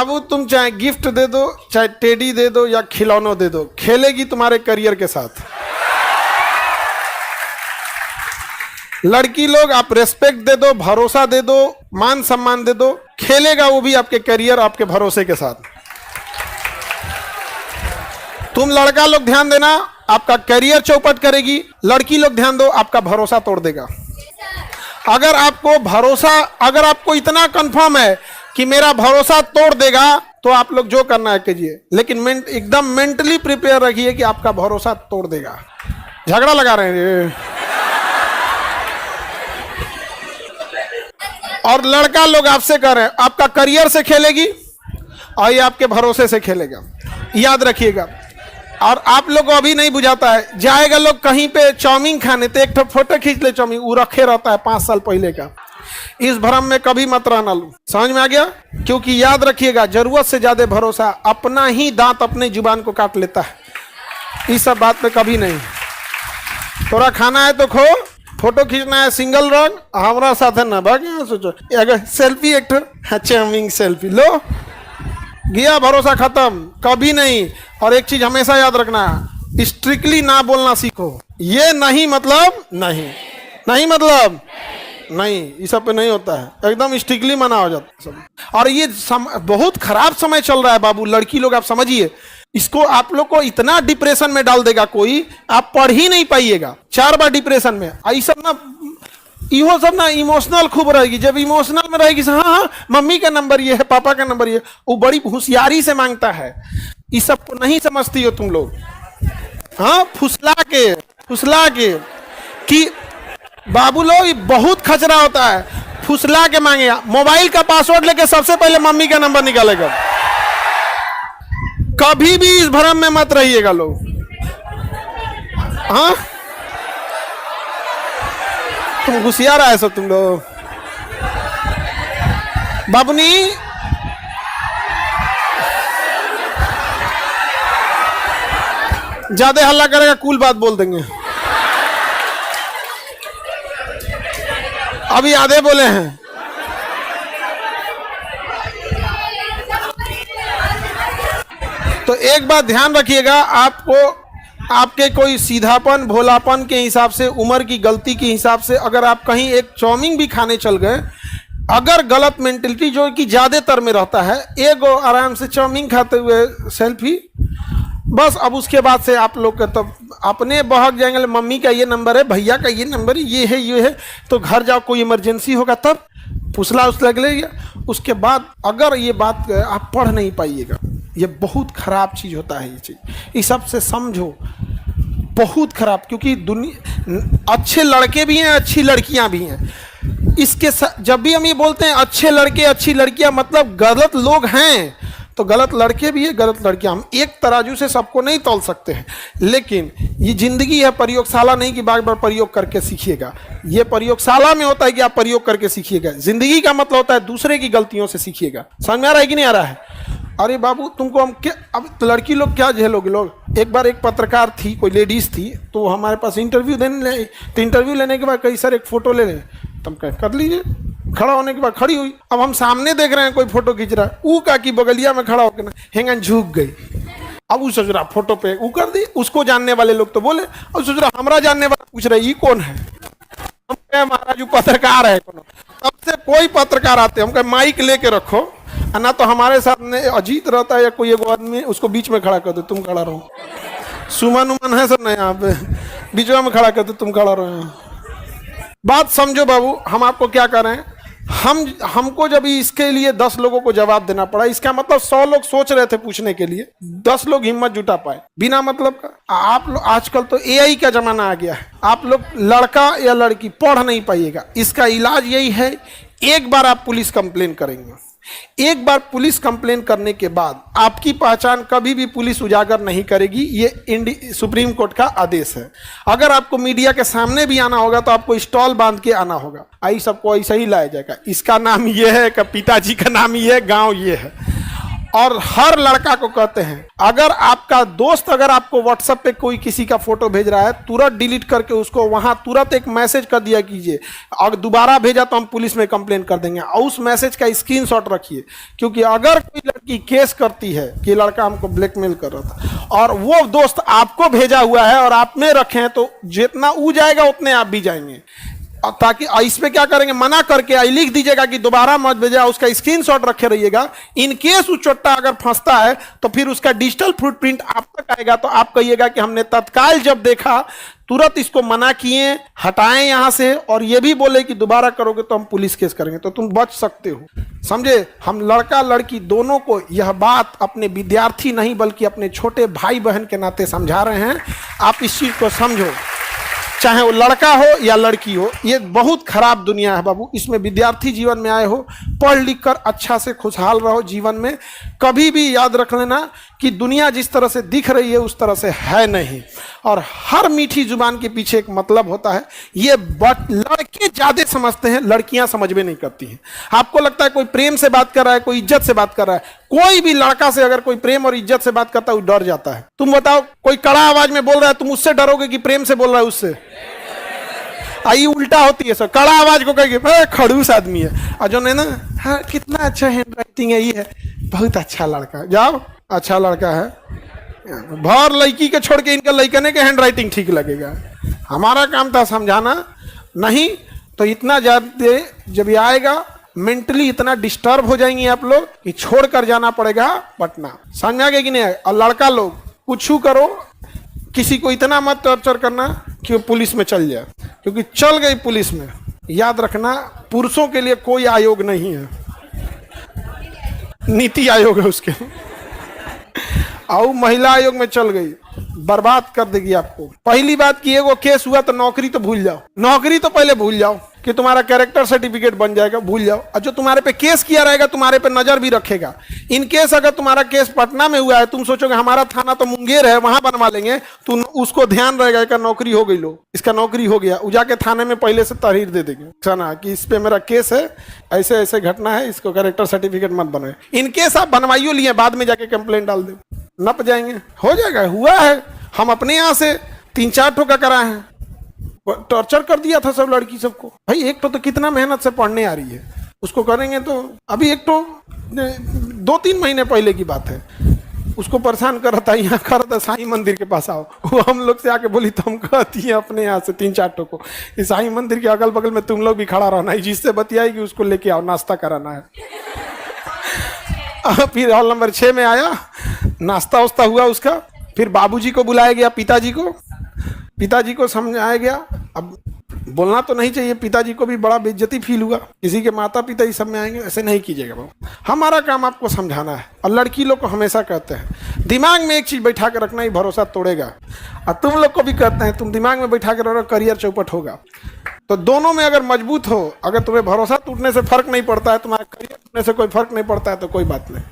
अब तुम चाहे गिफ्ट दे दो, चाहे टेडी दे दो या खिलौनों दे दो, खेलेगी तुम्हारे करियर के साथ। लड़की लोग आप रेस्पेक्ट दे दो, भरोसा दे दो, मान सम्मान दे दो, खेलेगा वो भी आपके करियर, आपके भरोसे के साथ। तुम लड़का लोग ध्यान देना, आपका करियर चौपट करेगी। लड़की लोग ध्यान दो, आपका भरोसा तोड़ देगा। अगर आपको इतना कंफर्म है कि मेरा भरोसा तोड़ देगा, तो आप लोग जो करना है कीजिए, लेकिन एकदम मेंटली प्रिपेयर रखिए कि आपका भरोसा तोड़ देगा। झगड़ा लगा रहे हैं। और लड़का लोग आपसे कह रहे हैं, आपका करियर से खेलेगी और ये आपके भरोसे से खेलेगा, याद रखिएगा। और आप लोग को अभी नहीं बुझाता है, जाएगा लोग कहीं पे चाउमीन खाने, तो एक फोटो खींच ले, चाउमीन वो रखे रहता है 5 साल पहले का। इस भ्रम में कभी मत रहना लो, समझ में आ गया? क्योंकि याद रखिएगा, जरूरत से ज्यादा भरोसा अपना ही दांत अपने जुबान को काट लेता है। इस सब बात में कभी नहीं। थोड़ा खाना है तो खो, फोटो खींचना है सिंगल रन, हमारा साथ है ना भाग। सोचो अगर सेल्फी एक चाउमीन सेल्फी लो, गया भरोसा खत्म, कभी नहीं। और एक चीज हमेशा याद रखना, स्ट्रिक्टली ना बोलना सीखो। ये नहीं मतलब नहीं, नहीं मतलब नहीं, इस सब पे नहीं होता है, एकदम स्ट्रिक्टली मना हो जाता है सब। और ये बहुत खराब समय चल रहा है बाबू। लड़की लोग आप समझिए, इसको आप लोग को इतना डिप्रेशन में डाल देगा कोई, आप पढ़ ही नहीं पाइएगा। 4 बार डिप्रेशन में। ये सब ना, इहो सब ना इमोशनल खूब रहेगी। जब इमोशनल में रहेगी, हाँ हाँ मम्मी का नंबर ये है, पापा का नंबर ये, वो बड़ी होशियारी से मांगता है। इस सब को नहीं समझती हो तुम लोग। हाँ, फुसला के कि बाबू लोग, ये बहुत खचरा होता है। फुसला के मांगेगा, मोबाइल का पासवर्ड लेके सबसे पहले मम्मी का नंबर निकालेगा। कभी भी इस भ्रम में मत रहिएगा लोग। हाँ, तुम होशियार आए सो तुम लोग। बाबूनी, ज्यादा हल्ला करेगा कूल बात बोल देंगे। अभी आधे बोले हैं। तो एक बात ध्यान रखिएगा, आपको आपके कोई सीधापन भोलापन के हिसाब से, उम्र की गलती के हिसाब से, अगर आप कहीं एक चाउमीन भी खाने चल गए, अगर गलत मेंटलिटी जो कि ज्यादातर में रहता है, एक आराम से चाउमीन खाते हुए सेल्फी, बस अब उसके बाद से आप लोग तब अपने बहक जाएंगे, मम्मी का ये नंबर है, भैया का ये नंबर है, ये है। तो घर जाओ, कोई इमरजेंसी होगा तब फुसला लगेगा। उसके बाद अगर ये बात आप पढ़ नहीं पाइएगा, ये बहुत खराब चीज होता है। ये चीज इस सब से समझो, बहुत खराब। क्योंकि दुनिया, अच्छे लड़के भी हैं, अच्छी लड़कियां भी हैं। इसके जब भी हम ये बोलते हैं अच्छे लड़के अच्छी लड़कियां, मतलब गलत लोग हैं तो गलत लड़के भी है, गलत लड़कियां। हम एक तराजू से सबको नहीं तौल सकते हैं, लेकिन ये जिंदगी है, प्रयोगशाला नहीं कि बार बार प्रयोग करके सीखिएगा। ये प्रयोगशाला में होता है कि आप प्रयोग करके सीखिएगा। जिंदगी का मतलब होता है दूसरे की गलतियों से सीखिएगा। समझ में आ रहा है कि नहीं आ रहा है? अरे बाबू, तुमको हम क्या, अब तो लड़की लोग क्या झेलोगे लोग। एक बार एक पत्रकार थी, कोई लेडीज थी, तो हमारे पास इंटरव्यू देने, तो इंटरव्यू लेने के बाद कई सर एक फोटो ले लें, तुम कह कर लीजिए। खड़ा होने के बाद खड़ी हुई। अब हम सामने देख रहे हैं कोई फोटो खींच रहा है, ऊ का की बगलिया में खड़ा होकर ना हेंगन झुक गई। अब वो सोच रहा फोटो पे ऊ कर दी। उसको जानने वाले लोग तो बोले, और सोच रहा हमारा जानने वाला पूछ रहे ये कौन है। हम कहे महाराज पत्रकार है। तब से कोई पत्रकार आते हम कहे माइक लेके रखो, ना तो हमारे साथ में अजीत रहता है या कोई एक आदमी, उसको बीच में खड़ा कर दो, तुम खड़ा रहो। सुमन उमन है सब ना यहाँ पे, बीच में खड़ा कर दो, तुम खड़ा रहो। बात समझो बाबू, हम आपको क्या कर रहे हैं। हमको जब इसके लिए 10 लोगों को जवाब देना पड़ा, इसका मतलब 100 लोग सोच रहे थे पूछने के लिए, 10 लोग हिम्मत जुटा पाए बिना मतलब का। आप लोग आजकल तो एआई का जमाना आ गया है। आप लोग लड़का या लड़की पढ़ नहीं पाइएगा। इसका इलाज यही है, एक बार आप पुलिस कंप्लेन करेंगे, एक बार पुलिस कंप्लेन करने के बाद आपकी पहचान कभी भी पुलिस उजागर नहीं करेगी। ये सुप्रीम कोर्ट का आदेश है। अगर आपको मीडिया के सामने भी आना होगा तो आपको स्टॉल बांध के आना होगा। आई सबको ऐसा ही लाया जाएगा। इसका नाम ये है कि पिताजी का नाम ये है, गांव ये है। और हर लड़का को कहते हैं, अगर आपका दोस्त अगर आपको व्हाट्सएप पे कोई किसी का फोटो भेज रहा है, तुरंत डिलीट करके उसको वहां तुरंत एक मैसेज कर दिया कीजिए। अगर दोबारा भेजा तो हम पुलिस में कंप्लेन कर देंगे। और उस मैसेज का स्क्रीनशॉट रखिए, क्योंकि अगर कोई लड़की की केस करती है कि लड़का हमको ब्लैकमेल कर रहा था, और वो दोस्त आपको भेजा हुआ है और आप में रखे हैं, तो जितना ऊ जाएगा उतने आप भी जाएंगे। ताकि इस पे क्या करेंगे, मना करके आई लिख दीजिएगा कि दोबारा मत भेजा, उसका स्क्रीनशॉट रखे रहिएगा। इन केस वो चोट्टा अगर फंसता है तो फिर उसका डिजिटल फुटप्रिंट आप तक आएगा, तो आप कहिएगा कि हमने तत्काल जब देखा तुरंत इसको मना किए, हटाएं यहां से, और ये भी बोले कि दोबारा करोगे तो हम पुलिस केस करेंगे, तो तुम बच सकते हो। समझे? हम लड़का लड़की दोनों को यह बात अपने विद्यार्थी नहीं बल्कि अपने छोटे भाई बहन के नाते समझा रहे हैं। आप इस चीज को समझो, चाहे वो लड़का हो या लड़की हो। ये बहुत खराब दुनिया है बाबू, इसमें विद्यार्थी जीवन में आए हो, पढ़ लिख कर अच्छा से खुशहाल रहो जीवन में। कभी भी याद रख लेना कि दुनिया जिस तरह से दिख रही है उस तरह से है नहीं, और हर मीठी जुबान के पीछे एक मतलब होता है। ये लड़के ज्यादा समझते हैं, लड़कियां समझ में नहीं करती हैं। आपको लगता है कोई प्रेम से बात कर रहा है, कोई इज्जत से बात कर रहा है। कोई भी लड़का से अगर कोई प्रेम और इज्जत से बात करता है वो डर जाता है। तुम बताओ, कोई कड़ा आवाज में बोल रहा है, तुम उससे डरोगे कि प्रेम से बोल रहा है उससे? आई उल्टा होती है सर, कड़ा आवाज को कहेगी खड़ूस आदमी है, और जो नहीं ना, हाँ कितना अच्छा हैंड राइटिंग है, ये है बहुत अच्छा लड़का, जाओ अच्छा लड़का है। भर लड़की के छोड़ के इनका लड़कने के हैंड राइटिंग ठीक लगेगा। हमारा काम था समझाना, नहीं तो इतना ज्यादा जब ये आएगा मेंटली इतना डिस्टर्ब हो जाएंगे आप लोग कि छोड़ कर जाना पड़ेगा पटना। समझ आ गया कि नहीं? और लड़का लोग कुछ करो, किसी को इतना मत टॉर्चर करना कि वो पुलिस में चल जाए, क्योंकि चल गई पुलिस में, याद रखना पुरुषों के लिए कोई आयोग नहीं है, नीति आयोग है उसके। और महिला आयोग में चल गई, बर्बाद कर देगी आपको। पहली बात कि एगो केस हुआ तो नौकरी तो भूल जाओ, नौकरी तो पहले भूल जाओ कि तुम्हारा कैरेक्टर सर्टिफिकेट बन जाएगा, भूल जाओ। और जो तुम्हारे पे केस किया रहेगा तुम्हारे पे नजर भी रखेगा। इन केस अगर तुम्हारा केस पटना में हुआ है, तुम सोचोगे हमारा थाना तो मुंगेर है वहां बनवा लेंगे, तो उसको ध्यान रहेगा कि नौकरी हो गई, लो इसका नौकरी हो गया, वो जाके थाने में पहले से तहरीर दे देंगे ना कि इस पे मेरा केस है, ऐसे ऐसे घटना है, इसको कैरेक्टर सर्टिफिकेट मत बनाए। इन केस आप बनवाइयो लिए, बाद में जाके कंप्लेंट डाल दे, नप जाएंगे, हो जाएगा। हुआ है, हम अपने यहाँ से 3-4 ठोका कराए हैं, टॉर्चर कर दिया था सब लड़की सबको। भाई एक तो कितना मेहनत से पढ़ने आ रही है, उसको करेंगे तो अभी एक तो 2-3 महीने पहले की बात है, उसको परेशान कर रहा था, यहाँ कर रहा था साईं मंदिर के पास आओ, वो हम लोग से आके बोली तो हम कहती है अपने यहाँ से 3-4 ठोको, इस साईं मंदिर के अगल बगल में तुम लोग भी खड़ा रहना है, जिससे बतियाएगी उसको लेके आओ, नाश्ता कराना है। फिर हॉल नंबर 6 में आया, नाश्ता वास्ता हुआ उसका, फिर बाबूजी को बुलाया गया, पिताजी को समझाया गया। अब बोलना तो नहीं चाहिए, पिताजी को भी बड़ा बेइज्जती फील हुआ, किसी के माता पिता इस सब में आएंगे, ऐसे नहीं कीजिएगा बाबू। हमारा काम आपको समझाना है। और लड़की लोग को हमेशा कहते हैं दिमाग में एक चीज बैठा कर रखना, ही भरोसा तोड़ेगा। और तुम लोग को भी कहते हैं तुम दिमाग में बैठा कर रखो, करियर चौपट होगा। तो दोनों में अगर मजबूत हो, अगर तुम्हें भरोसा टूटने से फर्क नहीं पड़ता है, तुम्हारा करियर टूटने से कोई फर्क नहीं पड़ता है, तो कोई बात नहीं।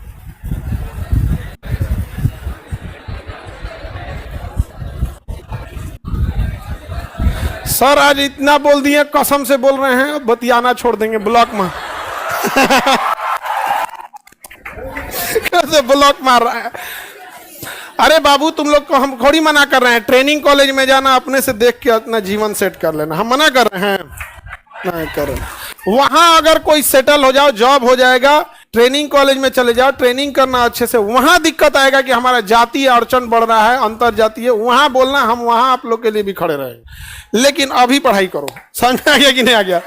सर आज इतना बोल दिए, कसम से बोल रहे हैं, बतियाना छोड़ देंगे ब्लॉक में। कैसे ब्लॉक मार रहा है? अरे बाबू तुम लोग को हम थोड़ी मना कर रहे हैं, ट्रेनिंग कॉलेज में जाना, अपने से देख के अपना जीवन सेट कर लेना, हम मना कर रहे हैं? नहीं कर रहे। वहां अगर कोई सेटल हो जाओ, जॉब हो जाएगा, ट्रेनिंग कॉलेज में चले जाओ, ट्रेनिंग करना अच्छे से। वहां दिक्कत आएगा कि हमारा जातीय अड़चन बढ़ रहा है, अंतर जातीय, वहां बोलना, हम वहां आप लोग के लिए भी खड़े रहेंगे। लेकिन अभी पढ़ाई करो। समझ आ गया कि नहीं आ गया?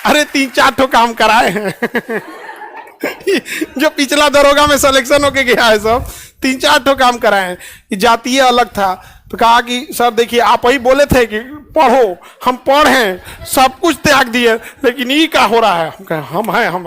अरे 3-4 ठो काम कराए हैं। जो पिछला दरोगा में सिलेक्शन होके गया है, सब 3-4 ठो काम कराए हैं। कि जातीय अलग था तो कहा कि सर देखिए आप ही बोले थे कि पढ़ो, हम पढ़े, सब कुछ त्याग दिए, लेकिन ये क्या हो रहा है? हम हैं हम